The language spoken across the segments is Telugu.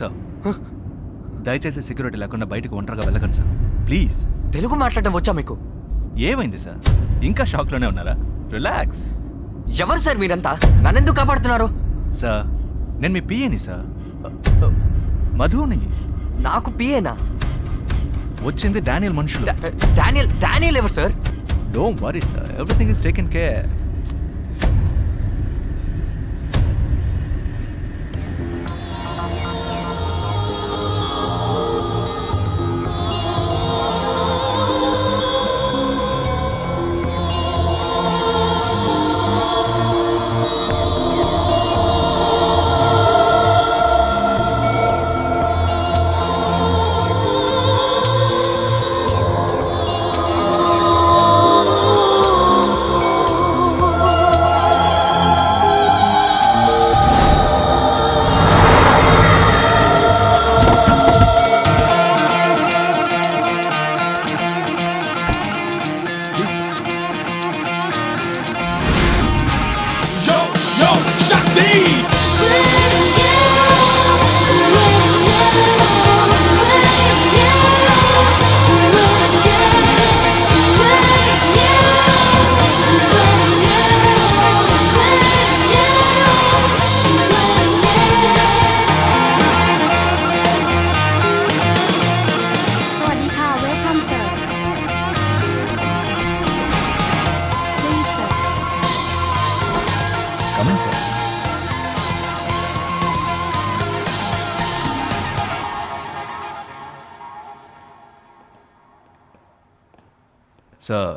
సార్ దయచేసి సెక్యూరిటీ లేకుండా బయటకు ఒంటరిగా వెళ్ళకండి సార్ ప్లీజ్. తెలుగు మాట్లాడడం వచ్చా మీకు? ఏమైంది సార్? ఇంకా షాక్లోనే ఉన్నారా? రిలాక్స్. ఎవరు సార్ మీరంతా? నన్నెందుకు కాపాడుతున్నారు? సార్ నేను మీ పిఏని సార్, మధుని. నాకు పిఏనా? వచ్చింది డానియల్ మనుషులు. డానియల్ ఎవరు sir? Don't worry sir, everything is taken care. Sir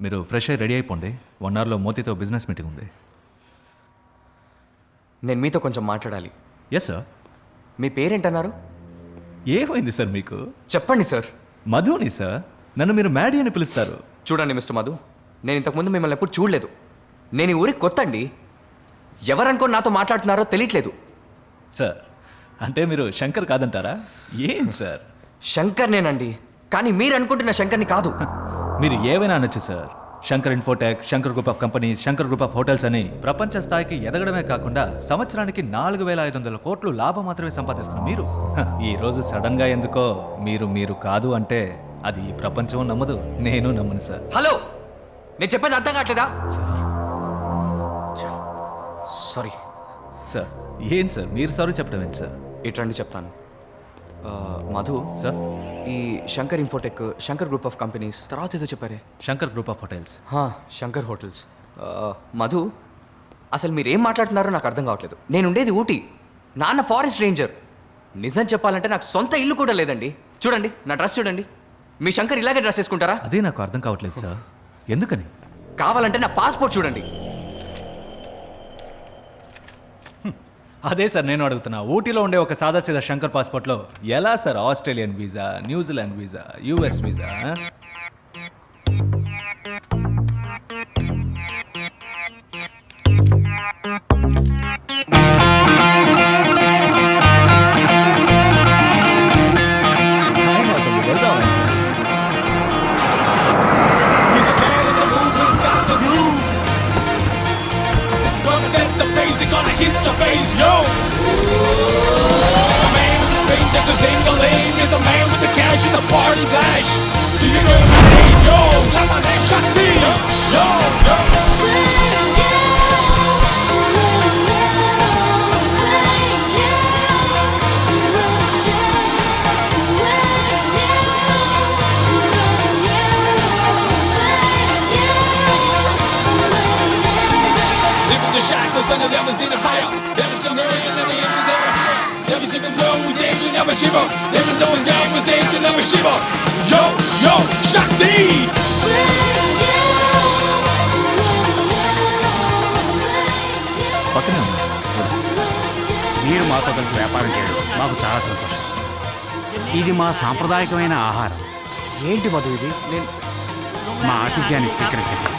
మీరు ఫ్రెష్ అయ్యి రెడీ అయిపోండి. 1 అవర్లో మోతీతో బిజినెస్ మీటింగ్ ఉంది. నేను మీతో కొంచెం మాట్లాడాలి. Yes sir. మీ పేరేంటన్నారు? ఏమైంది సార్ మీకు? చెప్పండి సార్. మధుని సార్. నన్ను మీరు మ్యాడీ అని పిలుస్తారు. చూడండి మిస్టర్ మధు, నేను ఇంతకుముందు మిమ్మల్ని ఎప్పుడు చూడలేదు. నేను ఈ ఊరికి కొత్త అండి. ఎవరనుకో నాతో మాట్లాడుతున్నారో తెలియట్లేదు. సార్ అంటే మీరు శంకర్ కాదంటారా? ఏం సార్? శంకర్నేనండి, కానీ మీరు అనుకుంటున్న శంకర్ని కాదు. మీరు ఏవైనా అనొచ్చు sir. Shankar Infotech, Shankar group of companies, Shankar group of hotels అని ప్రపంచ స్థాయికి ఎదగడమే కాకుండా సంవత్సరానికి 4,500 కోట్లు లాభం మాత్రమే సంపాదిస్తున్నారు మీరు. ఈ రోజు సడన్ గా ఎందుకో మీరు కాదు అంటే అది ఈ ప్రపంచం నమ్మదు, నేను నమ్మను సార్. హలో, నేను చెప్పేది అర్థం కావట్లేదా? Sorry sir. ఏంటి సార్ మీరు సారీ చెప్పడం ఏంటి సార్? ఇట్రండి చెప్తాను. మధు సార్, ఈ Shankar Infotech, Shankar group of companies, తర్వాత ఏదో చెప్పారే, Shankar group of hotels. Shankar hotels. Madhu, అసలు మీరు ఏం మాట్లాడుతున్నారో నాకు అర్థం కావట్లేదు. నేను ఉండేది ఊటీ, నాన్న ఫారెస్ట్ రేంజర్. నిజం చెప్పాలంటే నాకు సొంత ఇల్లు కూడా లేదండి. చూడండి నా డ్రెస్ చూడండి. మీ శంకర్ ఇలాగే డ్రెస్ వేసుకుంటారా? అదే నాకు అర్థం కావట్లేదు సార్. ఎందుకని? కావాలంటే నా పాస్పోర్ట్ చూడండి. అదే సార్ నేను అడుగుతున్నా. ఊటీలో ఉండే ఒక సాదాసీదా శంకర్ పాస్పోర్ట్లో ఎలా sir Australian visa, New Zealand visa, US visa? వెళ్దాం sir. Gonna hit your face, yo. A man with the strength of the single lane is a man with the cash in the party flash. Do you know my name, yo? Shot my name, shot me, yo, yo. The shackles and the devils in the fire. Devils in the rain and the angels in the fire. Devils in the zone, we change, we never shiver. Devils on down, we say we never shiver. Yo, yo, Shakti! పక్కనే ఉన్నా. మీరు మాతో కలిసి వ్యాపారం చేయడం మాకు చాలా సంతోషం. ఇది మా సాంప్రదాయకమైన ఆహారం. ఏంటి మధు ఇది? నేను మా ఆతిథ్యాన్ని స్వీకరించండి.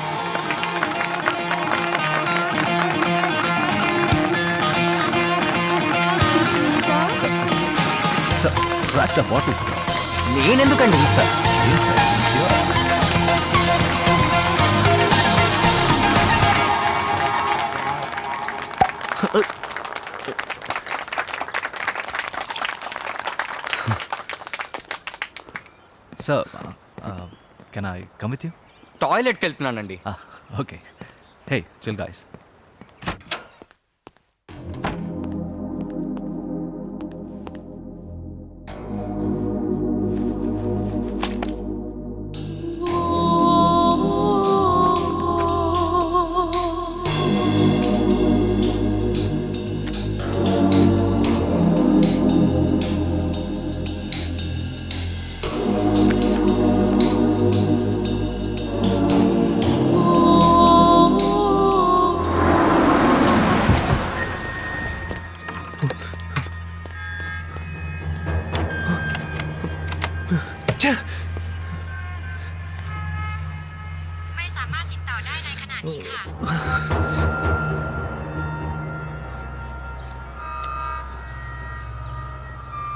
Sir crack the bottle sir. నేనెందుకండి సార్? Sir can I come with you? టాయిలెట్కి వెళ్తున్నానండి. Okay. Hey chill guys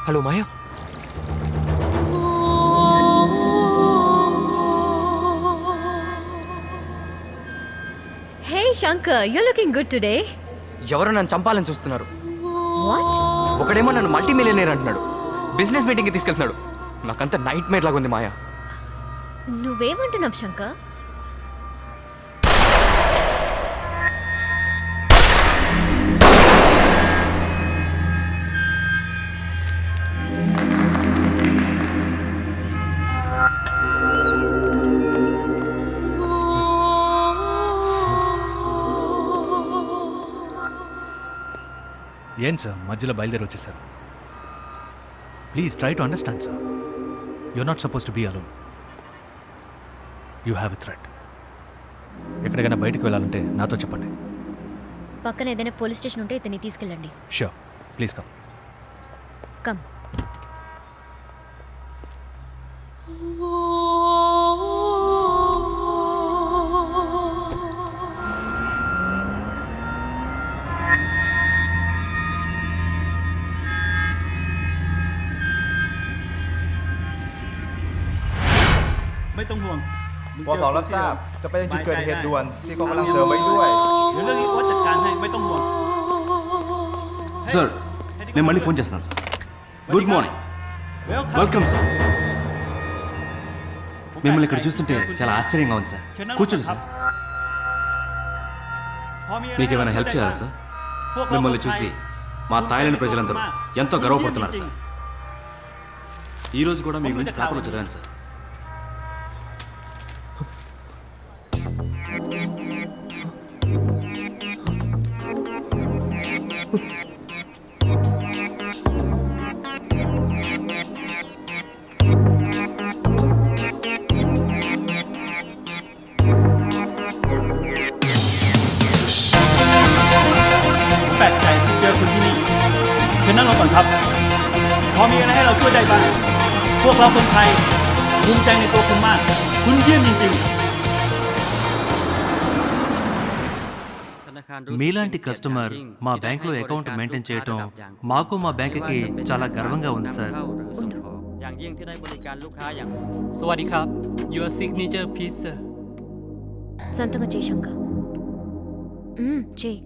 ฮัลโหลไมค์ Hey Shankar, you're looking good today. ఎవరో నన్ను చంపాలని చూస్తున్నారు. What? ఒకడేమో నన్ను మల్టీ మిలియనర్ అంటున్నాడు, బిజినెస్ మీటింగ్కి తీసుకెళ్తున్నాడు. నాకంతా నైట్ మేర్ లాగా ఉంది మాయా. నువ్వేమంటున్నావు శంకర్? ఏం సార్ మధ్యలో బయలుదేరి వచ్చేసారు? Please try to understand sir. You're not suppose to be alone. You have a threat. ఎక్కడికైనా బయటకు వెళ్ళాలంటే నాతో చెప్పండి. పక్కన ఏదైనా పోలీస్ స్టేషన్ ఉంటే ఇతన్ని తీసుకెళ్ళండి. Sure, please come. కమ్.ไม่ต้องห่วง วสรับทราบจะไปยังจุดเกิดเหตุด่วนที่กองกำลังเสริมไว้ด้วย เดี๋ยวเรื่องนี้ว่าจัดการให้ไม่ต้องห่วง సార్ నేను మళ్ళీ ఫోన్ చేస్తాను sir. Good morning. Welcome sir. మిమ్మల్ని ఇక్కడ చూస్తుంటే చాలా ఆశ్చర్యంగా ఉంది సార్. కూర్చోండి సార్. మీకు ఏమైనా హెల్ప్ చేయాలా సార్? మిమ్మల్ని చూసి మా థాయిలాండ్ ప్రజలందరూ ఎంతో గర్వపడుతున్నారు సార్. ఈరోజు కూడా మీ గురించి పేపర్లో చదివాను సార్.แปลกใจที่เจอคุณที่นี่เชิญนั่งลงก่อนครับ พอมีอะไรให้เราช่วยได้บ้าง พวกเราคนไทยภูมิใจในตัวคุณมาก คุณเยี่ยมจริงๆ మీలాంటి కస్టమర్ మా బ్యాంకులో అకౌంట్ మెయింటైన్ చేయటం మాకు మా బ్యాంకుకి చాలా గర్వంగా ఉంది sir. อย่างยิ่งที่ได้บริการลูกค้าอย่างสวัสดีครับ Your signature please sir. సంతకం చేయి శంకర్. చేయి.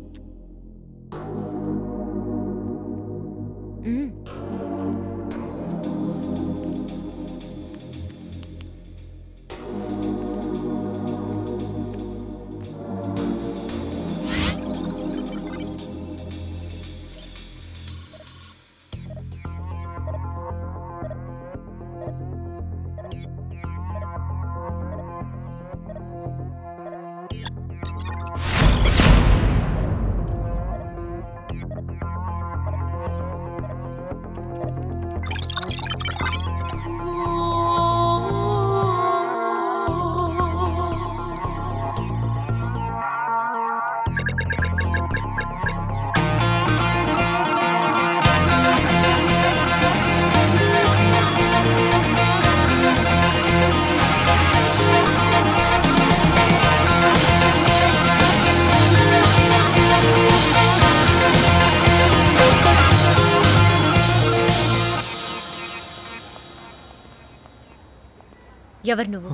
ఎవరు నువ్వు?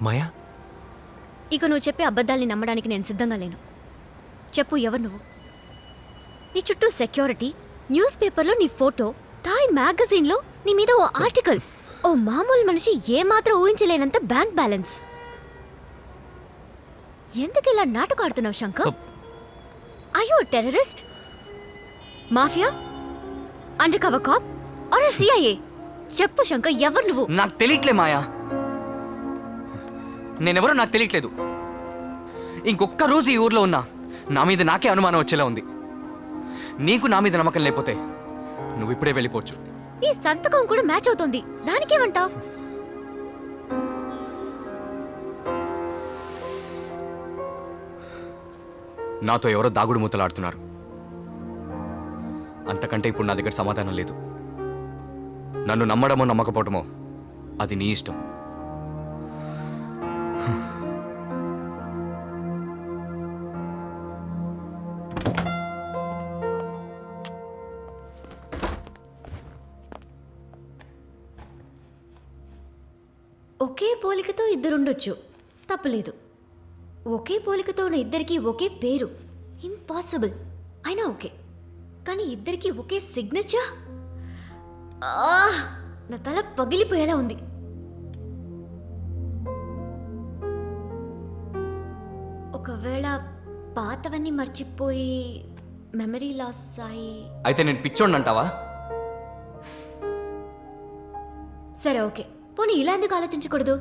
మాయా, ఇక నువ్వు చెప్పే అబద్ధాల్ని నమ్మడానికి నేను సిద్ధంగా లేను. చెప్పు, ఎవరు నువ్వు? నీ చుట్టూ సెక్యూరిటీ, న్యూస్ పేపర్లో నీ ఫోటో, థాయ్ మ్యాగజైన్లో నీ మీద ఓ ఆర్టికల్. ఓ మామూలు మనిషి ఏమాత్రం ఊహించలేనంత బ్యాంక్ బ్యాలెన్స్. ఎందుకు ఇలా నాటకం ఆడుతున్నావు శంకర్? అయ్యో terrorist, mafia, undercover cop or CIA? చెప్పు శంకర్, ఎవరు నువ్వు? నాకు తెలియట్లే మాయా, నేనెవరో నాకు తెలియట్లేదు. ఇంకొక్క రోజు ఈ ఊర్లో ఉన్నా నా మీద నాకే అనుమానం వచ్చేలా ఉంది. నీకు నా మీద నమ్మకం లేకపోతే నువ్వు ఇప్పుడే వెళ్ళిపోవచ్చు. నీ సంతకం కూడా మ్యాచ్ అవుతోంది, దానికేమంటావు? నాతో ఎవరో దాగుడు మూతలాడుతున్నారు. అంతకంటే ఇప్పుడు నా దగ్గర సమాధానం లేదు. నన్ను నమ్మడమో నమ్మకపోవటమో అది నీ ఇష్టం. ఒకే పోలికతో ఇద్దరుండొచ్చు, తప్పలేదు. ఒకే పోలికతో ఉన్న ఇద్దరికి ఒకే పేరు ఇంపాసిబుల్, అయినా ఓకే. కానీ ఇద్దరికి ఒకే సిగ్నేచర్, నా తల పగిలిపోయేలా ఉంది. ఒకవేళ పాతవన్నీ మర్చిపోయి మెమరీ లాస్ అయి. అయితే నేను పిచ్చోడిని అంటావా? సరే ఓకే, పోనీ ఇలా ఎందుకు ఆలోచించకూడదు?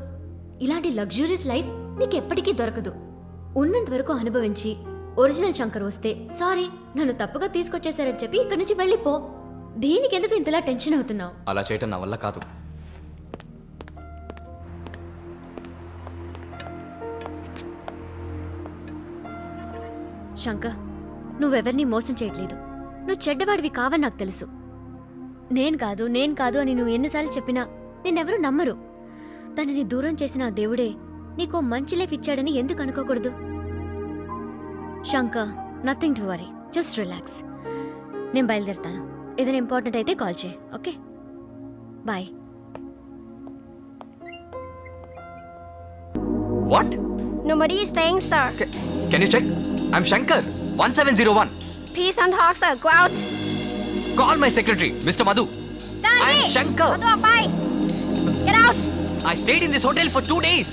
ఇలాంటి లగ్జూరియస్ లైఫ్ నీకు ఎప్పటికీ దొరకదు. ఉన్నంత వరకు అనుభవించి ఒరిజినల్ శంకర్ వస్తే సారీ నన్ను తప్పుగా తీసుకొచ్చేసారని చెప్పి ఇక్కడి నుంచి వెళ్ళిపో. దీనికి ఎందుకు ఇంతలా టెన్షన్ అవుతున్నావు? అలా చేయటం నా వల్ల కాదు. శంకర్, నువ్వెవరిని మోసం చేయట్లేదు. నువ్వు చెడ్డవాడివి కావని నాకు తెలుసు. నేను కాదు అని నువ్వు ఎన్నిసార్లు చెప్పినా నిన్నెవరూ నమ్మరు. తనని దూరం చేసిన ఆ దేవుడే నీకో మంచి లైఫ్ ఇచ్చాడని ఎందుకు అనుకోకూడదు? Shankar, nothing to worry, just relax. నేను బయలుదేరుతాను. ఏదైనా ఇంపార్టెంట్ అయితే కాల్ చేయి, okay? Bye. What? Nobody is staying, sir. Can you check? I'm Shankar, 1701. Please don't talk, sir. Go out. Call my secretary, Mr. Madhu. I'm Shankar. Bye. Get out. I stayed in this hotel for 2 days.